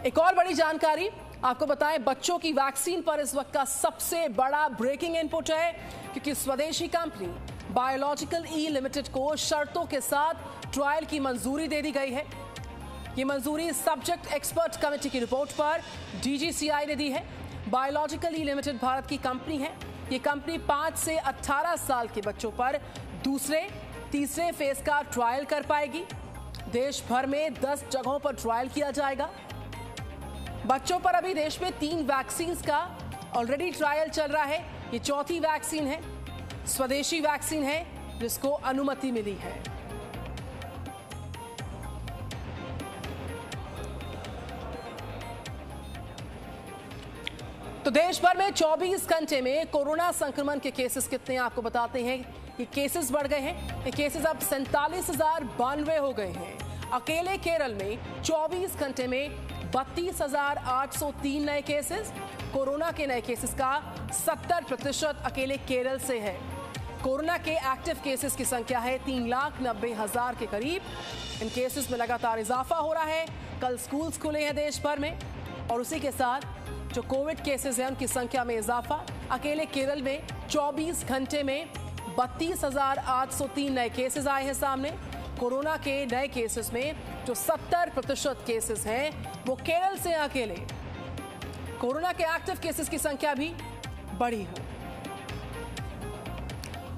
एक और बड़ी जानकारी आपको बताएं, बच्चों की वैक्सीन पर इस वक्त का सबसे बड़ा ब्रेकिंग इनपुट है, क्योंकि स्वदेशी कंपनी बायोलॉजिकल ई लिमिटेड को शर्तों के साथ ट्रायल की मंजूरी दे दी गई है। ये मंजूरी सब्जेक्ट एक्सपर्ट कमेटी की रिपोर्ट पर डीजीसीआई ने दी है। बायोलॉजिकल ई लिमिटेड भारत की कंपनी है। ये कंपनी 5 से 18 साल के बच्चों पर दूसरे तीसरे फेज का ट्रायल कर पाएगी। देश भर में 10 जगहों पर ट्रायल किया जाएगा। बच्चों पर अभी देश में 3 वैक्सीन का ऑलरेडी ट्रायल चल रहा है। ये चौथी वैक्सीन है, स्वदेशी वैक्सीन है, जिसको अनुमति मिली है। तो देश भर में 24 घंटे में कोरोना संक्रमण के केसेस कितने आपको बताते हैं। ये केसेस बढ़ गए हैं। ये केसेस अब 47,092 हो गए हैं। अकेले केरल में 24 घंटे में 32,803 नए केसेस। कोरोना के नए केसेस का 70% अकेले केरल से है। कोरोना के एक्टिव केसेस की संख्या है 3,90,000 के करीब। इन केसेस में लगातार इजाफा हो रहा है। कल स्कूल्स खुले हैं देश भर में, और उसी के साथ जो कोविड केसेस हैं उनकी संख्या में इजाफा। अकेले केरल में 24 घंटे में 32,803 नए केसेस आए हैं सामने। कोरोना के नए केसेस में जो 70% केसेस हैं वो केरल से अकेले। कोरोना के एक्टिव केसेस की संख्या भी बढ़ी है।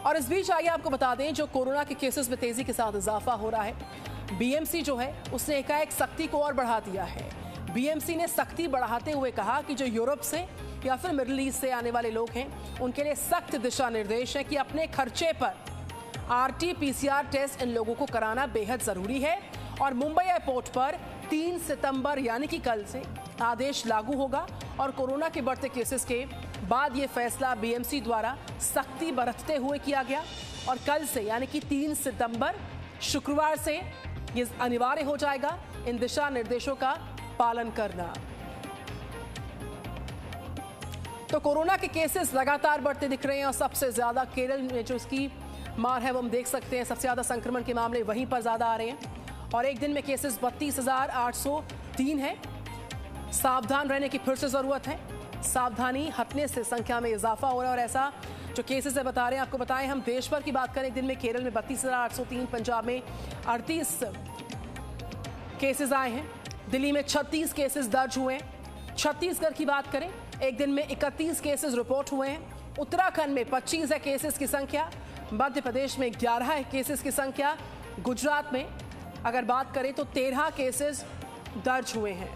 और इस बीच आइए आपको बता दें, जो कोरोना के केसेस में तेजी के साथ इजाफा हो रहा है, बीएमसी जो है उसने एकाएक सख्ती को और बढ़ा दिया है। बीएमसी ने सख्ती बढ़ाते हुए कहा कि जो यूरोप से या फिर मिडिल ईस्ट से आने वाले लोग हैं उनके लिए सख्त दिशा निर्देश है कि अपने खर्चे पर RT-PCR टेस्ट इन लोगों को कराना बेहद जरूरी है। और मुंबई एयरपोर्ट पर 3 सितंबर यानी कि कल से आदेश लागू होगा। और कोरोना के बढ़ते केसेस के बाद ये फैसला बीएमसी द्वारा सख्ती बरतते हुए किया गया। और कल से यानी कि 3 सितंबर शुक्रवार से ये अनिवार्य हो जाएगा इन दिशा निर्देशों का पालन करना। तो कोरोना के केसेस लगातार बढ़ते दिख रहे हैं, और सबसे ज्यादा केरल में जो इसकी मार है वो हम देख सकते हैं। सबसे ज्यादा संक्रमण के मामले वहीं पर ज्यादा आ रहे हैं, और एक दिन में केसेस 32,803 है। सावधान रहने की फिर से जरूरत है। सावधानी हटने से संख्या में इजाफा हो रहा है। और ऐसा जो केसेस है बता रहे हैं, आपको बताएं, हम देश भर की बात करें, एक दिन में केरल में 32,803, पंजाब में 38 केसेस आए हैं, दिल्ली में 36 केसेस दर्ज हुए हैं। छत्तीसगढ़ की बात करें, एक दिन में 31 केसेस रिपोर्ट हुए हैं। उत्तराखंड में 25 है केसेस की संख्या। मध्य प्रदेश में 11 है केसेस की संख्या। गुजरात में अगर बात करें तो 13 केसेस दर्ज हुए हैं।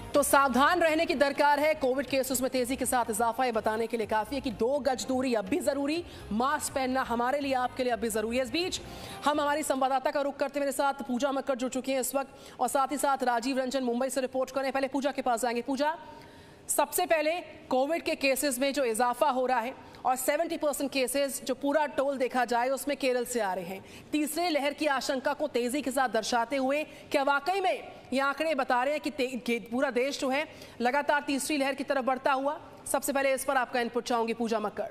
तो सावधान रहने की दरकार है। कोविड केसेस में तेजी के साथ इजाफा ये बताने के लिए काफी है कि 2 गज दूरी अब भी जरूरी, मास्क पहनना हमारे लिए आपके लिए अब भी जरूरी है। इस बीच हम हमारी संवाददाता का रुख करते मेरे साथ पूजा मक्कड़ जुड़ चुकी हैं इस वक्त, और साथ ही साथ राजीव रंजन मुंबई से रिपोर्ट करें। पहले पूजा के पास जाएंगे। पूजा, सबसे पहले कोविड के केसेस में जो इजाफा हो रहा है, और 70% केसेस जो पूरा टोल देखा जाए उसमें केरल से आ रहे हैं, तीसरे लहर की आशंका को तेजी के साथ दर्शाते हुए क्या वाकई में ये आंकड़े बता रहे हैं कि पूरा देश जो है लगातार तीसरी लहर की तरफ बढ़ता हुआ? सबसे पहले इस पर आपका इनपुट चाहूंगी पूजा मक्कड़।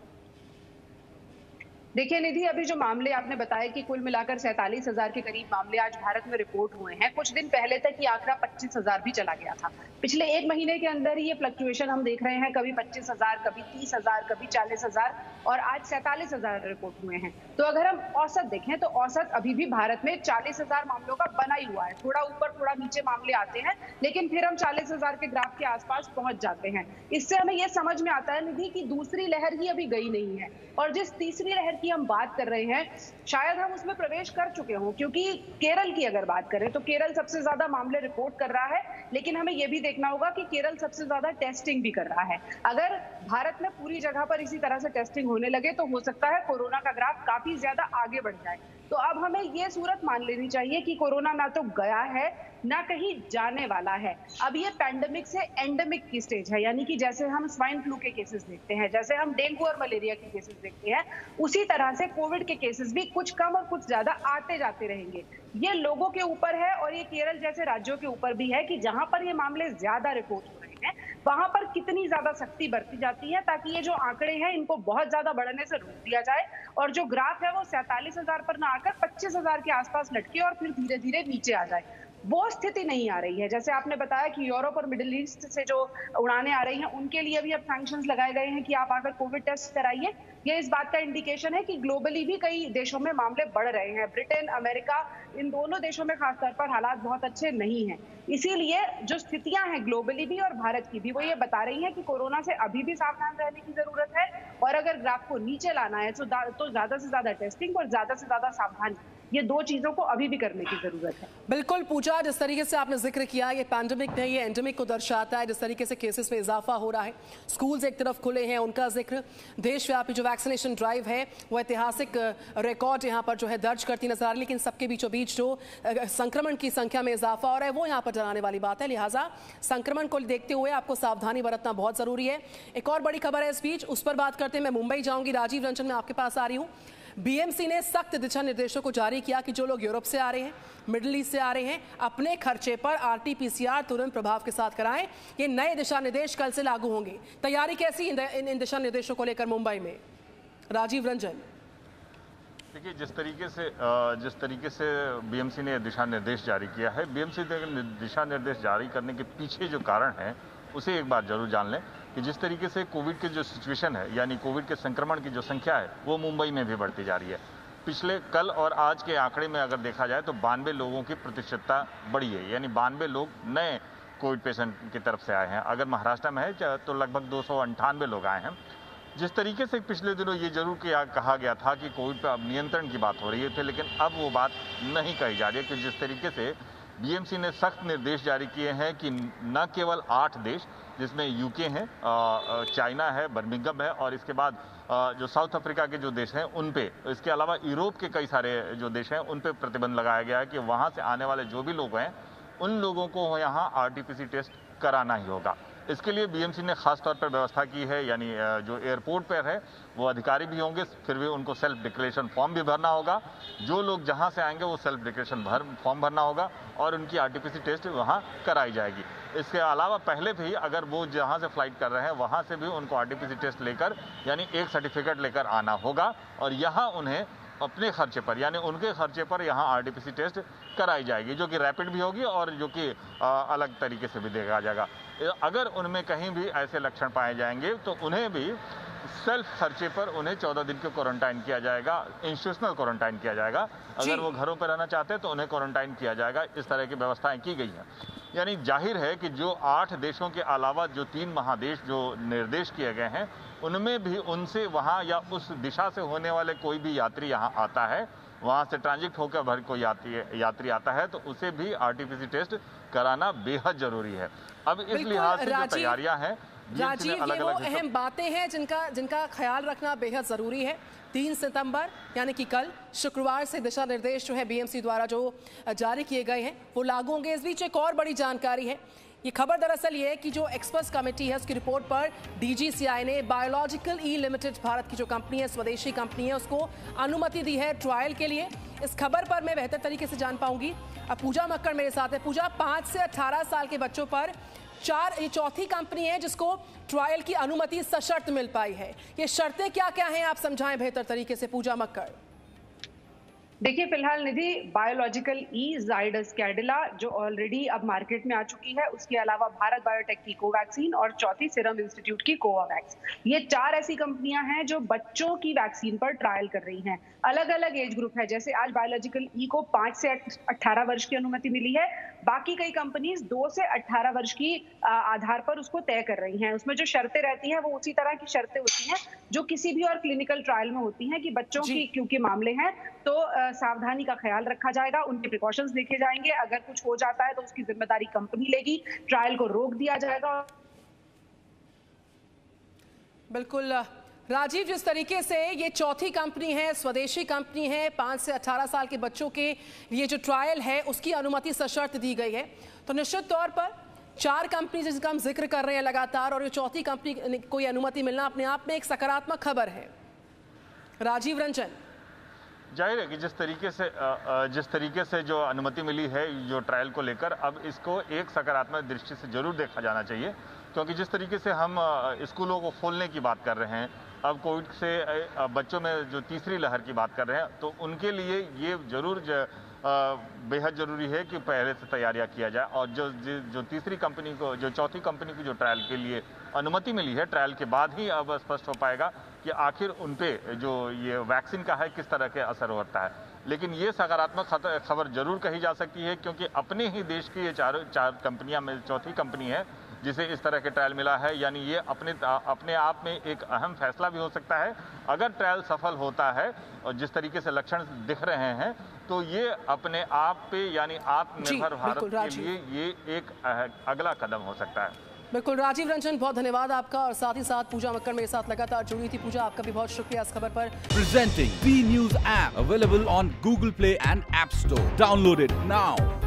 देखिए निधि, अभी जो मामले आपने बताया कि कुल मिलाकर 47,000 के करीब मामले आज भारत में रिपोर्ट हुए हैं। कुछ दिन पहले तक ये आंकड़ा 25,000 भी चला गया था। पिछले 1 महीने के अंदर ही ये फ्लक्चुएशन हम देख रहे हैं, कभी 25,000, कभी 30,000, कभी 40,000, और आज 47,000 रिपोर्ट हुए हैं। तो अगर हम औसत देखें तो औसत अभी भी भारत में 40,000 मामलों का बना ही हुआ है। थोड़ा ऊपर थोड़ा नीचे मामले आते हैं, लेकिन फिर हम 40,000 के ग्राफ के आसपास पहुंच जाते हैं। इससे हमें यह समझ में आता है निधि कि दूसरी लहर ही अभी गई नहीं है, और जिस तीसरी लहर की हम बात कर रहे हैं शायद हम उसमें प्रवेश कर चुके हों। क्योंकि केरल की अगर बात करें तो केरल सबसे ज्यादा मामले रिपोर्ट कर रहा है, लेकिन हमें यह भी देखना होगा कि केरल सबसे ज्यादा टेस्टिंग भी कर रहा है। अगर भारत में पूरी जगह पर इसी तरह से टेस्टिंग होने लगे तो हो सकता है कोरोना का ग्राफ काफी ज्यादा आगे बढ़ जाए। तो अब हमें ये सूरत मान लेनी चाहिए कि कोरोना ना तो गया है ना कहीं जाने वाला है। अब ये पैंडेमिक से एंडेमिक की स्टेज है, यानी कि जैसे हम स्वाइन फ्लू के केसेस देखते हैं, जैसे हम डेंगू और मलेरिया के केसेस देखते हैं, उसी तरह से कोविड के केसेस भी कुछ कम और कुछ ज्यादा आते जाते रहेंगे। ये लोगों के ऊपर है और ये केरल जैसे राज्यों के ऊपर भी है कि जहां पर ये मामले ज्यादा रिपोर्ट हो रहे हैं हैं, वहां पर कितनी ज्यादा सख्ती बरती जाती है ताकि ये जो आंकड़े हैं इनको बहुत ज्यादा बढ़ने से रोक दिया जाए और जो ग्राफ है वो 47,000 पर ना आकर 25,000 के आसपास लटके और फिर धीरे धीरे नीचे आ जाए। वो स्थिति नहीं आ रही है। जैसे आपने बताया कि यूरोप और मिडिल ईस्ट से जो उड़ानें आ रही हैं उनके लिए भी अब सैंक्शंस लगाए गए हैं कि आप आकर कोविड टेस्ट कराइए। ये इस बात का इंडिकेशन है कि ग्लोबली भी कई देशों में मामले बढ़ रहे हैं। ब्रिटेन, अमेरिका, इन दोनों देशों में खासतौर पर हालात बहुत अच्छे नहीं हैं। इसीलिए जो स्थितियां हैं ग्लोबली भी और भारत की भी, वो ये बता रही हैं कि कोरोना से अभी भी सावधान रहने की जरूरत है और अगर ग्राफ को नीचे लाना है तो ज्यादा से ज्यादा टेस्टिंग और ज्यादा से ज्यादा सावधानी, ये दो चीजों को अभी भी करने की जरूरत है। बिल्कुल पूजा, जिस तरीके से आपने जिक्र किया, ये पैंडेमिक नहीं, ये एंडेमिक को दर्शाता है। जिस तरीके से केसेस में इजाफा हो रहा है, स्कूल्स एक तरफ खुले हैं, उनका जिक्र, देशव्यापी जो वैक्सीनेशन ड्राइव है वो ऐतिहासिक रिकॉर्ड यहाँ पर जो है दर्ज करती नजर आ रही, लेकिन सबके बीचों बीच जो संक्रमण की संख्या में इजाफा हो रहा है वो यहाँ पर डराने वाली बात है। लिहाजा संक्रमण को देखते हुए आपको सावधानी बरतना बहुत जरूरी है। एक और बड़ी खबर है इस बीच, उस पर बात करते हैं। मैं मुंबई जाऊंगी, राजीव रंजन, मैं आपके पास आ रही हूँ। बीएमसी ने सख्त दिशा निर्देशों को जारी किया कि जो लोग यूरोप से आ रहे हैं, मिडिल ईस्ट से आ रहे हैं, अपने खर्चे पर आरटी-पीसीआर तुरंत प्रभाव के साथ कराएं। ये नए दिशा निर्देश कल से लागू होंगे। तैयारी कैसी इन दिशा निर्देशों को लेकर मुंबई में, राजीव रंजन? देखिए, जिस तरीके से बीएमसी ने दिशा निर्देश जारी किया है, बीएमसी ने दिशा निर्देश जारी करने के पीछे जो कारण है उसे एक बार जरूर जान लें कि जिस तरीके से कोविड की जो सिचुएशन है, यानी कोविड के संक्रमण की जो संख्या है वो मुंबई में भी बढ़ती जा रही है। पिछले कल और आज के आंकड़े में अगर देखा जाए तो 92 लोगों की प्रतिशतता बढ़ी है, यानी 92 लोग नए कोविड पेशेंट की तरफ से आए हैं। अगर महाराष्ट्र में है तो लगभग 298 लोग आए हैं। जिस तरीके से पिछले दिनों ये जरूर कहा गया था कि कोविड पर अब नियंत्रण की बात हो रही है, लेकिन अब वो बात नहीं कही जा रही है कि जिस तरीके से बीएमसी ने सख्त निर्देश जारी किए हैं कि न केवल 8 देश, जिसमें यूके है, चाइना है, बर्मिंघम है और इसके बाद जो साउथ अफ्रीका के जो देश हैं उन पे, इसके अलावा यूरोप के कई सारे जो देश हैं उन पे प्रतिबंध लगाया गया है कि वहाँ से आने वाले जो भी लोग हैं उन लोगों को यहाँ आरटी-पीसीआर टेस्ट कराना ही होगा। इसके लिए बीएमसी ने खास तौर पर व्यवस्था की है, यानी जो एयरपोर्ट पर है वो अधिकारी भी होंगे, फिर भी उनको सेल्फ डिक्लेरेशन फॉर्म भी भरना होगा। जो लोग जहां से आएंगे वो सेल्फ डिक्लेरेशन फॉर्म भरना होगा और उनकी आरटी-पीसीआर टेस्ट वहां कराई जाएगी। इसके अलावा पहले भी अगर वो जहां से फ्लाइट कर रहे हैं वहां से भी उनको आरटी-पीसीआर टेस्ट लेकर, यानी एक सर्टिफिकेट लेकर आना होगा और यहाँ उन्हें अपने खर्चे पर, यानी उनके खर्चे पर यहाँ आरटी-पीसीआर टेस्ट कराई जाएगी, जो कि रैपिड भी होगी और जो कि अलग तरीके से भी देखा जाएगा। अगर उनमें कहीं भी ऐसे लक्षण पाए जाएंगे तो उन्हें भी सेल्फ खर्चे पर उन्हें 14 दिन के क्वारंटाइन किया जाएगा, इंस्टीट्यूशनल क्वारंटाइन किया जाएगा। अगर वो घरों पर रहना चाहते हैं तो उन्हें क्वारंटाइन किया जाएगा। इस तरह की व्यवस्थाएं की गई हैं। यानी जाहिर है कि जो 8 देशों के अलावा जो 3 महादेश जो निर्देश किए गए हैं उनमें भी उनसे वहां या उस दिशा से होने वाले कोई भी यात्री यहाँ आता है, वहां से ट्रांजिट होकर भर कोई यात्री आता है तो उसे भी आरटी-पीसीआर टेस्ट कराना बेहद जरूरी है। अब इस लिहाज से जो तैयारियां हैं, राजीव, ये वो अहम बातें हैं जिनका ख्याल रखना बेहद जरूरी है। 3 सितंबर यानी कि कल शुक्रवार से दिशा निर्देश जो है बीएमसी द्वारा जो जारी किए गए हैं वो लागू होंगे। इस बीच एक और बड़ी जानकारी है। ये खबर दरअसल ये है कि जो एक्सपर्ट्स कमेटी है उसकी रिपोर्ट पर डीजीसीआई ने बायोलॉजिकल ई लिमिटेड, भारत की जो कंपनी है, स्वदेशी कंपनी है, उसको अनुमति दी है ट्रायल के लिए। इस खबर पर मैं बेहतर तरीके से जान पाऊंगी। अब पूजा मक्कड़ मेरे साथ है। पूजा, 5 से 18 साल के बच्चों पर ये चौथी कंपनी है जिसको ट्रायल की अनुमति सशर्त मिल पाई है। ये शर्तें क्या क्या हैं, आप समझाएं बेहतर तरीके से पूजा मक्कड़। देखिए, फिलहाल निधि, बायोलॉजिकल ई जाइडस कैडिला जो ऑलरेडी अब मार्केट में आ चुकी है, उसके अलावा भारत बायोटेक की कोवैक्सीन और चौथी सीरम इंस्टीट्यूट की कोवावैक्स, ये 4 ऐसी कंपनियां हैं जो बच्चों की वैक्सीन पर ट्रायल कर रही हैं। अलग अलग एज ग्रुप है। जैसे आज बायोलॉजिकल ई को 5 से 18 वर्ष की अनुमति मिली है, बाकी कई कंपनीज 2 से 18 वर्ष की आधार पर उसको तय कर रही हैं। उसमें जो शर्तें रहती हैं वो उसी तरह की शर्तें होती हैं जो किसी भी और क्लिनिकल ट्रायल में होती हैं कि बच्चों की क्योंकि मामले हैं तो सावधानी का ख्याल रखा जाएगा, उनके प्रिकॉशंस देखे जाएंगे। अगर कुछ हो जाता है तो उसकी जिम्मेदारी कंपनी लेगी, ट्रायल को रोक दिया जाएगा। बिल्कुल राजीव, जिस तरीके से ये चौथी कंपनी है, स्वदेशी कंपनी है, 5 से 18 साल के बच्चों के लिए जो ट्रायल है उसकी अनुमति सशर्त दी गई है, तो निश्चित तौर पर 4 कंपनी जिसका हम जिक्र कर रहे हैं लगातार और ये चौथी कंपनी को अनुमति मिलना अपने आप में एक सकारात्मक खबर है। राजीव रंजन, जाहिर है कि जिस तरीके से जो अनुमति मिली है जो ट्रायल को लेकर, अब इसको एक सकारात्मक दृष्टि से जरूर देखा जाना चाहिए, क्योंकि जिस तरीके से हम स्कूलों को खोलने की बात कर रहे हैं, अब कोविड से बच्चों में जो तीसरी लहर की बात कर रहे हैं, तो उनके लिए ये जरूर बेहद जरूरी है कि पहले से तैयारियां किया जाए। और जो तीसरी कंपनी को, जो चौथी कंपनी को जो ट्रायल के लिए अनुमति मिली है, ट्रायल के बाद ही अब स्पष्ट हो पाएगा कि आखिर उन पे जो ये वैक्सीन का है किस तरह के असर होता है। लेकिन ये सकारात्मक खबर जरूर कही जा सकती है, क्योंकि अपने ही देश की ये चार कंपनियां में चौथी कंपनी है जिसे इस तरह के ट्रायल मिला है। यानी ये अपने आप में एक अहम फैसला भी हो सकता है। अगर ट्रायल सफल होता है और जिस तरीके से लक्षण दिख रहे हैं, तो ये अपने आप पे यानी आत्मनिर्भर भारत के लिए ये एक अगला कदम हो सकता है। बिल्कुल राजीव रंजन, बहुत धन्यवाद आपका। और साथ ही साथ पूजा मक्कड़ मेरे साथ लगातार जुड़ी थी। पूजा, आपका भी बहुत शुक्रिया इस खबर पर। Presenting B News app available on Google Play and App Store. Download it now.